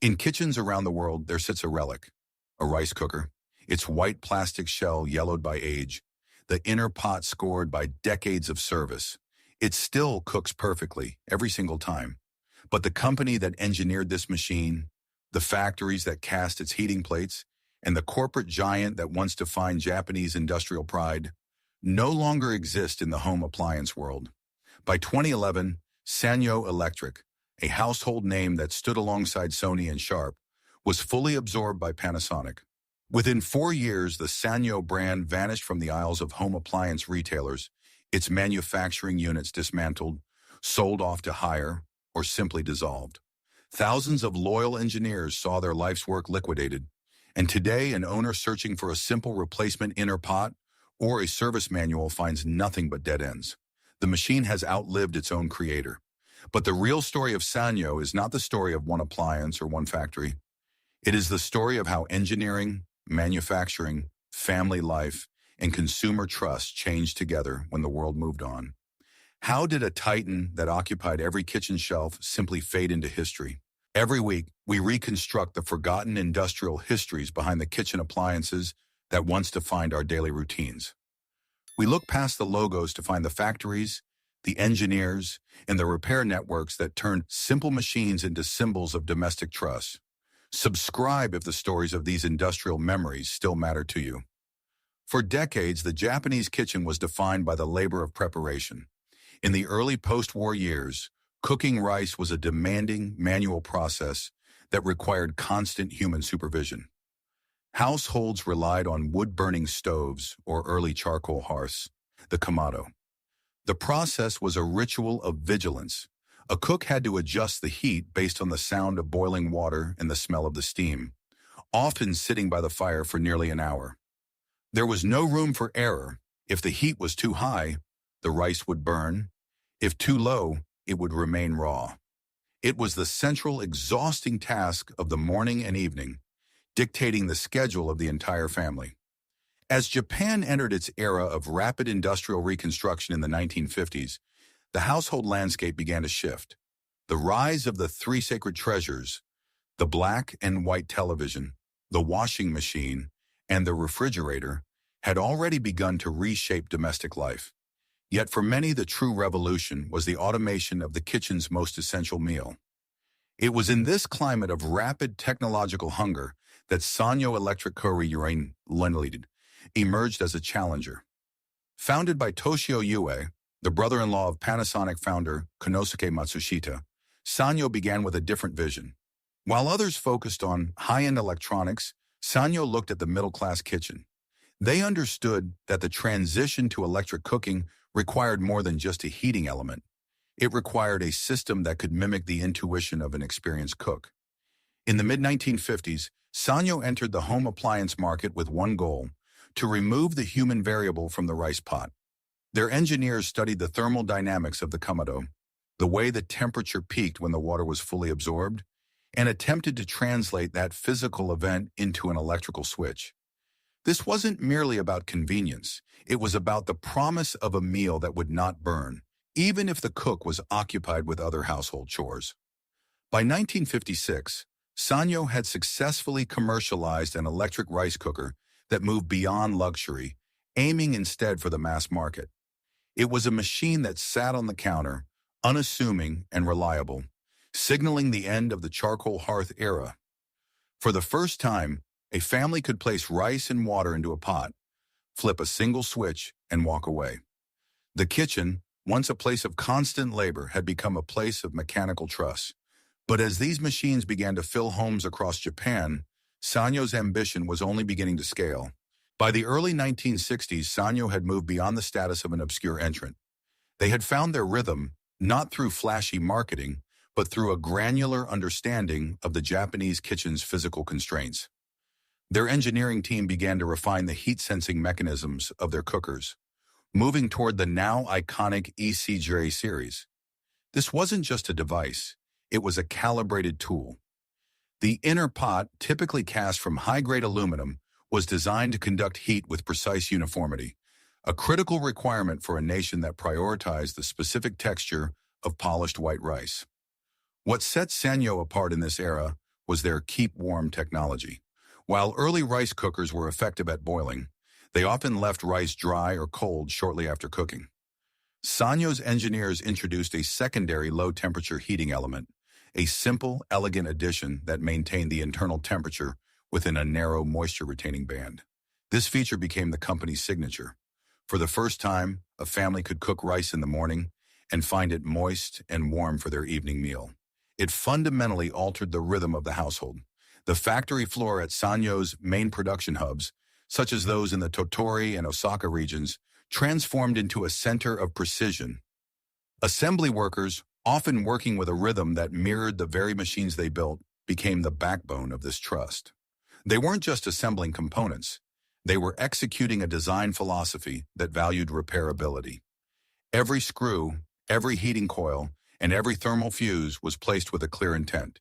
In kitchens around the world, there sits a relic, a rice cooker, its white plastic shell yellowed by age, the inner pot scored by decades of service. It still cooks perfectly every single time. But the company that engineered this machine, the factories that cast its heating plates, and the corporate giant that once defined Japanese industrial pride, no longer exist in the home appliance world. By 2011, Sanyo Electric, a household name that stood alongside Sony and Sharp, was fully absorbed by Panasonic. Within 4 years, the Sanyo brand vanished from the aisles of home appliance retailers, its manufacturing units dismantled, sold off to hire, or simply dissolved. Thousands of loyal engineers saw their life's work liquidated, and today an owner searching for a simple replacement inner pot or a service manual finds nothing but dead ends. The machine has outlived its own creator. But the real story of Sanyo is not the story of one appliance or one factory. It is the story of how engineering, manufacturing, family life, and consumer trust changed together when the world moved on. How did a titan that occupied every kitchen shelf simply fade into history? Every week, we reconstruct the forgotten industrial histories behind the kitchen appliances that once defined our daily routines. We look past the logos to find the factories, the engineers, and the repair networks that turned simple machines into symbols of domestic trust. Subscribe if the stories of these industrial memories still matter to you. For decades, the Japanese kitchen was defined by the labor of preparation. In the early post-war years, cooking rice was a demanding manual process that required constant human supervision. Households relied on wood-burning stoves or early charcoal hearths, the kamado. The process was a ritual of vigilance. A cook had to adjust the heat based on the sound of boiling water and the smell of the steam, often sitting by the fire for nearly an hour. There was no room for error. If the heat was too high, the rice would burn. If too low, it would remain raw. It was the central, exhausting task of the morning and evening, dictating the schedule of the entire family. As Japan entered its era of rapid industrial reconstruction in the 1950s, the household landscape began to shift. The rise of the three sacred treasures, the black and white television, the washing machine, and the refrigerator, had already begun to reshape domestic life. Yet for many, the true revolution was the automation of the kitchen's most essential meal. It was in this climate of rapid technological hunger that Sanyo Electric Korean Limited emerged as a challenger. Founded by Toshio Ue, the brother-in-law of Panasonic founder Konosuke Matsushita, Sanyo began with a different vision. While others focused on high-end electronics, Sanyo looked at the middle-class kitchen. They understood that the transition to electric cooking required more than just a heating element. It required a system that could mimic the intuition of an experienced cook. In the mid-1950s, Sanyo entered the home appliance market with one goal: to remove the human variable from the rice pot. Their engineers studied the thermal dynamics of the kamado, the way the temperature peaked when the water was fully absorbed, and attempted to translate that physical event into an electrical switch. This wasn't merely about convenience. It was about the promise of a meal that would not burn, even if the cook was occupied with other household chores. By 1956, Sanyo had successfully commercialized an electric rice cooker that moved beyond luxury, aiming instead for the mass market. It was a machine that sat on the counter, unassuming and reliable, signaling the end of the charcoal hearth era. For the first time, a family could place rice and water into a pot, flip a single switch, and walk away. The kitchen, once a place of constant labor, had become a place of mechanical trust. But as these machines began to fill homes across Japan, Sanyo's ambition was only beginning to scale. By the early 1960s, Sanyo had moved beyond the status of an obscure entrant. They had found their rhythm, not through flashy marketing, but through a granular understanding of the Japanese kitchen's physical constraints. Their engineering team began to refine the heat-sensing mechanisms of their cookers, moving toward the now iconic ECJ series. This wasn't just a device, it was a calibrated tool. The inner pot, typically cast from high-grade aluminum, was designed to conduct heat with precise uniformity, a critical requirement for a nation that prioritized the specific texture of polished white rice. What set Sanyo apart in this era was their keep warm technology. While early rice cookers were effective at boiling, they often left rice dry or cold shortly after cooking. Sanyo's engineers introduced a secondary low-temperature heating element, a simple, elegant addition that maintained the internal temperature within a narrow moisture-retaining band. This feature became the company's signature. For the first time, a family could cook rice in the morning and find it moist and warm for their evening meal. It fundamentally altered the rhythm of the household. The factory floor at Sanyo's main production hubs, such as those in the Tottori and Osaka regions, transformed into a center of precision. Assembly workers, often working with a rhythm that mirrored the very machines they built, became the backbone of this trust. They weren't just assembling components. They were executing a design philosophy that valued repairability. Every screw, every heating coil, and every thermal fuse was placed with a clear intent,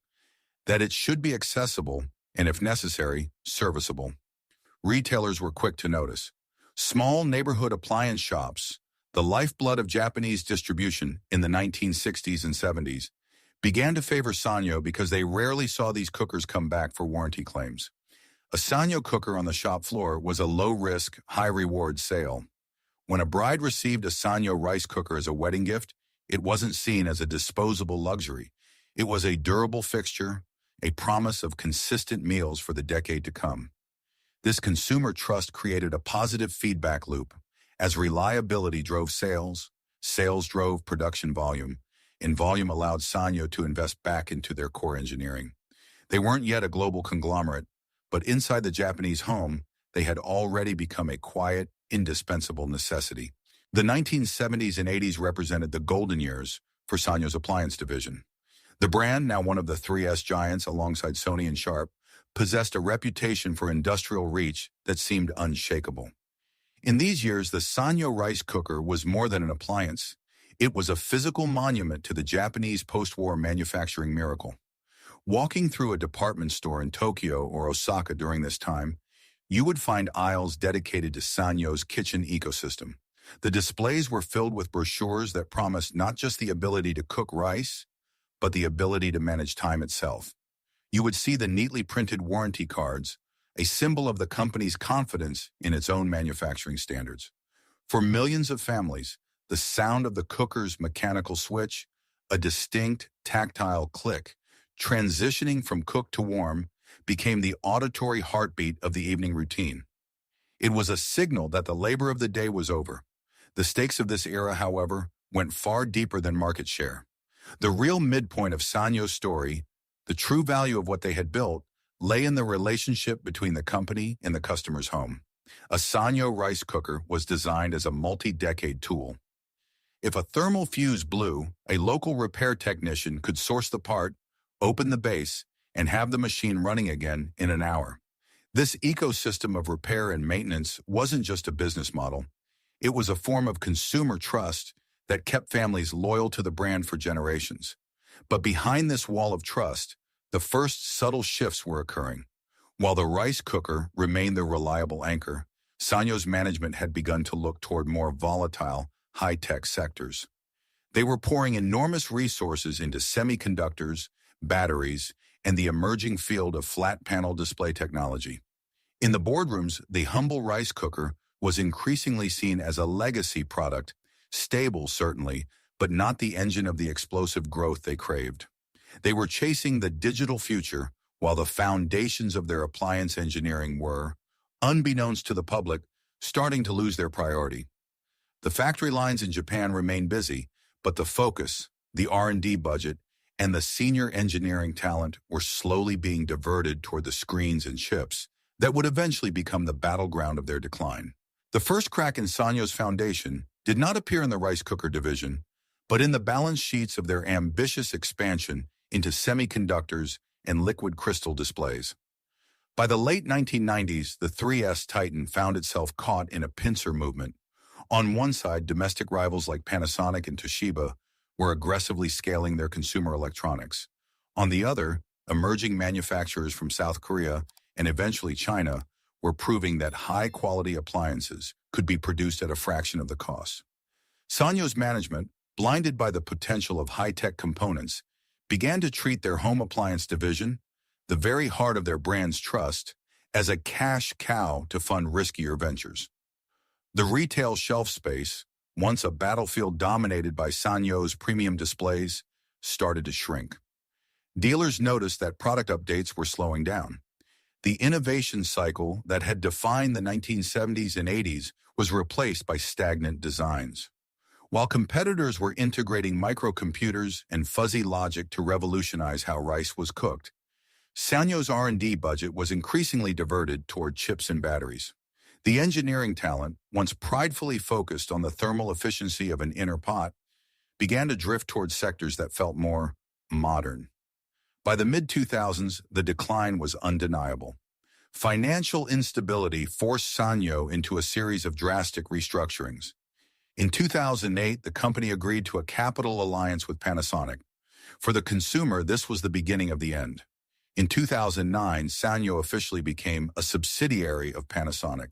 that it should be accessible and, if necessary, serviceable. Retailers were quick to notice. Small neighborhood appliance shops, the lifeblood of Japanese distribution in the 1960s and 70s, began to favor Sanyo because they rarely saw these cookers come back for warranty claims. A Sanyo cooker on the shop floor was a low-risk, high-reward sale. When a bride received a Sanyo rice cooker as a wedding gift, it wasn't seen as a disposable luxury. It was a durable fixture, a promise of consistent meals for the decade to come. This consumer trust created a positive feedback loop. As reliability drove sales, sales drove production volume, and volume allowed Sanyo to invest back into their core engineering. They weren't yet a global conglomerate, but inside the Japanese home, they had already become a quiet, indispensable necessity. The 1970s and 80s represented the golden years for Sanyo's appliance division. The brand, now one of the 3S giants alongside Sony and Sharp, possessed a reputation for industrial reach that seemed unshakable. In these years, the Sanyo rice cooker was more than an appliance. It was a physical monument to the Japanese post-war manufacturing miracle. Walking through a department store in Tokyo or Osaka during this time, you would find aisles dedicated to Sanyo's kitchen ecosystem. The displays were filled with brochures that promised not just the ability to cook rice, but the ability to manage time itself. You would see the neatly printed warranty cards, a symbol of the company's confidence in its own manufacturing standards. For millions of families, the sound of the cooker's mechanical switch, a distinct, tactile click, transitioning from cook to warm, became the auditory heartbeat of the evening routine. It was a signal that the labor of the day was over. The stakes of this era, however, went far deeper than market share. The real midpoint of Sanyo's story, the true value of what they had built, lay in the relationship between the company and the customer's home. A Sanyo rice cooker was designed as a multi-decade tool. If a thermal fuse blew, a local repair technician could source the part, open the base, and have the machine running again in an hour. This ecosystem of repair and maintenance wasn't just a business model. It was a form of consumer trust that kept families loyal to the brand for generations. But behind this wall of trust, the first subtle shifts were occurring. While the rice cooker remained the reliable anchor, Sanyo's management had begun to look toward more volatile, high-tech sectors. They were pouring enormous resources into semiconductors, batteries, and the emerging field of flat-panel display technology. In the boardrooms, the humble rice cooker was increasingly seen as a legacy product, stable certainly, but not the engine of the explosive growth they craved. They were chasing the digital future while the foundations of their appliance engineering were, unbeknownst to the public, starting to lose their priority. The factory lines in Japan remained busy, but the focus, the R&D budget, and the senior engineering talent were slowly being diverted toward the screens and chips that would eventually become the battleground of their decline. The first crack in Sanyo's foundation did not appear in the rice cooker division, but in the balance sheets of their ambitious expansion into semiconductors and liquid crystal displays. By the late 1990s, the 3S Titan found itself caught in a pincer movement. On one side, domestic rivals like Panasonic and Toshiba were aggressively scaling their consumer electronics. On the other, emerging manufacturers from South Korea and eventually China were proving that high-quality appliances could be produced at a fraction of the cost. Sanyo's management, blinded by the potential of high-tech components, began to treat their home appliance division, the very heart of their brand's trust, as a cash cow to fund riskier ventures. The retail shelf space, once a battlefield dominated by Sanyo's premium displays, started to shrink. Dealers noticed that product updates were slowing down. The innovation cycle that had defined the 1970s and 80s was replaced by stagnant designs. While competitors were integrating microcomputers and fuzzy logic to revolutionize how rice was cooked, Sanyo's R&D budget was increasingly diverted toward chips and batteries. The engineering talent, once pridefully focused on the thermal efficiency of an inner pot, began to drift toward sectors that felt more modern. By the mid-2000s, the decline was undeniable. Financial instability forced Sanyo into a series of drastic restructurings. In 2008, the company agreed to a capital alliance with Panasonic. For the consumer, this was the beginning of the end. In 2009, Sanyo officially became a subsidiary of Panasonic.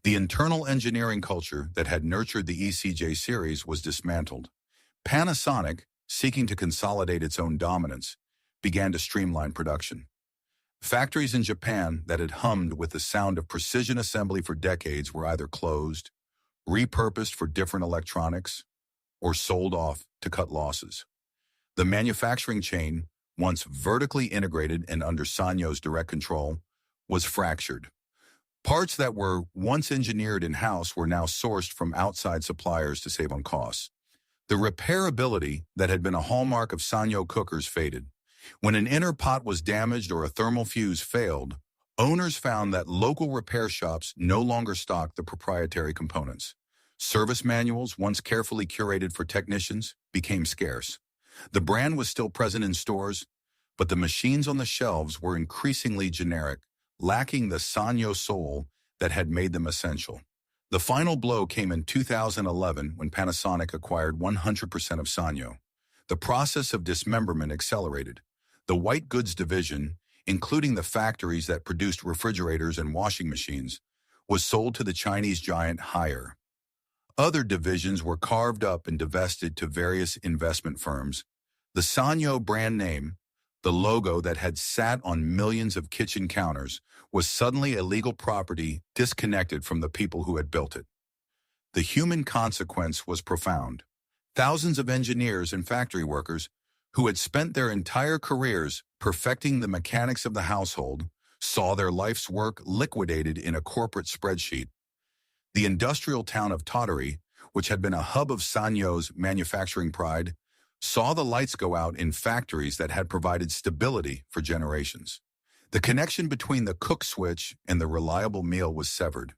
The internal engineering culture that had nurtured the ECJ series was dismantled. Panasonic, seeking to consolidate its own dominance, began to streamline production. Factories in Japan that had hummed with the sound of precision assembly for decades were either closed, repurposed for different electronics, or sold off to cut losses. The manufacturing chain, once vertically integrated and under Sanyo's direct control, was fractured. Parts that were once engineered in-house were now sourced from outside suppliers to save on costs. The repairability that had been a hallmark of Sanyo cookers faded. When an inner pot was damaged or a thermal fuse failed, owners found that local repair shops no longer stocked the proprietary components. Service manuals, once carefully curated for technicians, became scarce. The brand was still present in stores, but the machines on the shelves were increasingly generic, lacking the Sanyo soul that had made them essential. The final blow came in 2011 when Panasonic acquired 100% of Sanyo. The process of dismemberment accelerated. The white goods division, including the factories that produced refrigerators and washing machines, was sold to the Chinese giant Haier. Other divisions were carved up and divested to various investment firms. The Sanyo brand name, the logo that had sat on millions of kitchen counters, was suddenly a legal property disconnected from the people who had built it. The human consequence was profound. Thousands of engineers and factory workers who had spent their entire careers perfecting the mechanics of the household saw their life's work liquidated in a corporate spreadsheet. The industrial town of Tottery, which had been a hub of Sanyo's manufacturing pride, saw the lights go out in factories that had provided stability for generations. The connection between the cook switch and the reliable meal was severed.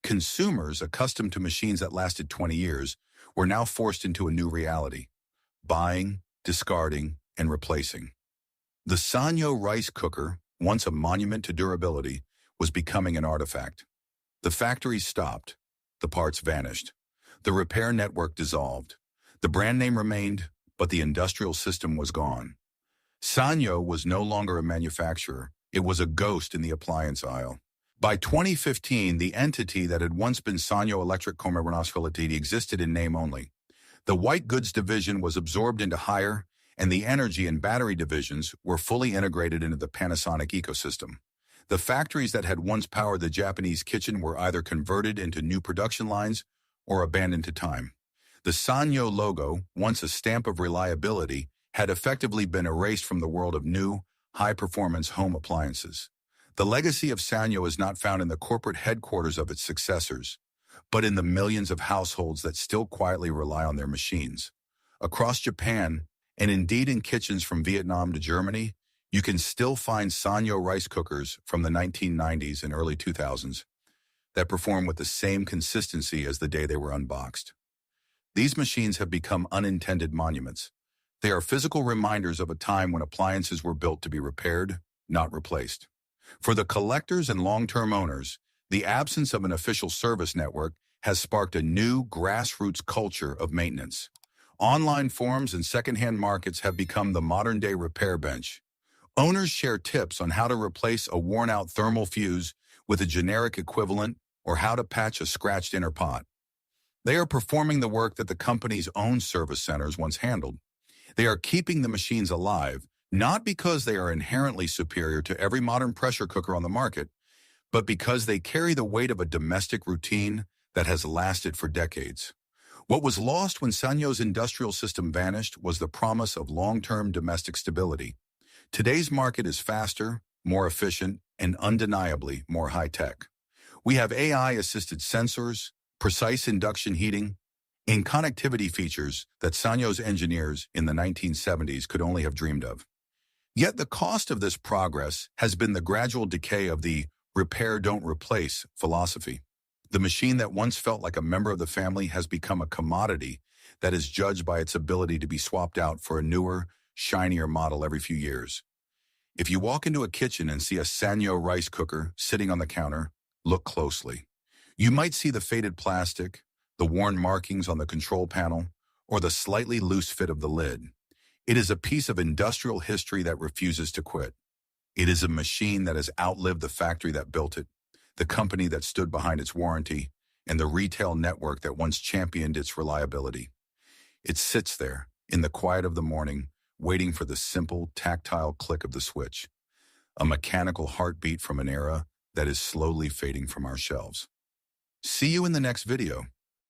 Consumers, accustomed to machines that lasted 20 years, were now forced into a new reality: buying, discarding, and replacing. The Sanyo rice cooker, once a monument to durability, was becoming an artifact. The factories stopped. The parts vanished. The repair network dissolved. The brand name remained, but the industrial system was gone. Sanyo was no longer a manufacturer. It was a ghost in the appliance aisle. By 2015, the entity that had once been Sanyo Electric Commerciality existed in name only. The white goods division was absorbed into Haier, and the energy and battery divisions were fully integrated into the Panasonic ecosystem. The factories that had once powered the Japanese kitchen were either converted into new production lines or abandoned to time. The Sanyo logo, once a stamp of reliability, had effectively been erased from the world of new, high-performance home appliances. The legacy of Sanyo is not found in the corporate headquarters of its successors, but in the millions of households that still quietly rely on their machines. Across Japan, and indeed in kitchens from Vietnam to Germany, you can still find Sanyo rice cookers from the 1990s and early 2000s that perform with the same consistency as the day they were unboxed. These machines have become unintended monuments. They are physical reminders of a time when appliances were built to be repaired, not replaced. For the collectors and long-term owners, the absence of an official service network has sparked a new grassroots culture of maintenance. Online forums and secondhand markets have become the modern-day repair bench. Owners share tips on how to replace a worn-out thermal fuse with a generic equivalent or how to patch a scratched inner pot. They are performing the work that the company's own service centers once handled. They are keeping the machines alive, Not because they are inherently superior to every modern pressure cooker on the market, but because they carry the weight of a domestic routine that has lasted for decades. What was lost when Sanyo's industrial system vanished was the promise of long-term domestic stability. Today's market is faster, more efficient, and undeniably more high-tech. We have AI-assisted sensors, precise induction heating, and connectivity features that Sanyo's engineers in the 1970s could only have dreamed of. Yet the cost of this progress has been the gradual decay of the repair don't replace philosophy. The machine that once felt like a member of the family has become a commodity that is judged by its ability to be swapped out for a newer, shinier model every few years. If you walk into a kitchen and see a Sanyo rice cooker sitting on the counter, look closely. You might see the faded plastic, the worn markings on the control panel, or the slightly loose fit of the lid. It is a piece of industrial history that refuses to quit. It is a machine that has outlived the factory that built it, the company that stood behind its warranty, and the retail network that once championed its reliability. It sits there, in the quiet of the morning, waiting for the simple, tactile click of the switch, a mechanical heartbeat from an era that is slowly fading from our shelves. See you in the next video.